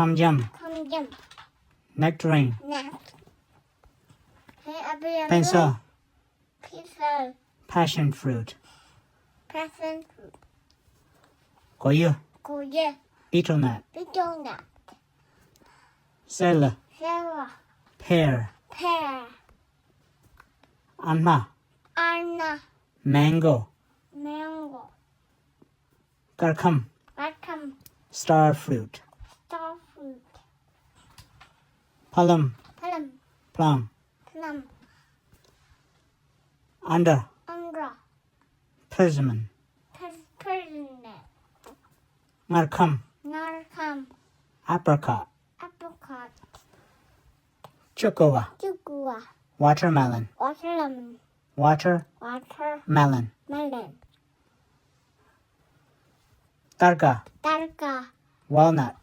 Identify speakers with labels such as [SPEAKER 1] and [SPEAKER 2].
[SPEAKER 1] Jam. Nectarine. Pencil. Passion fruit. Koyu. Beetle nut. Sela. Pear. Anna. Mango. Karkam. Star fruit. Plum. Under. Persimmon. Markham. Apricot. Chocoa. Watermelon. Watermelon. Tarka. Walnut.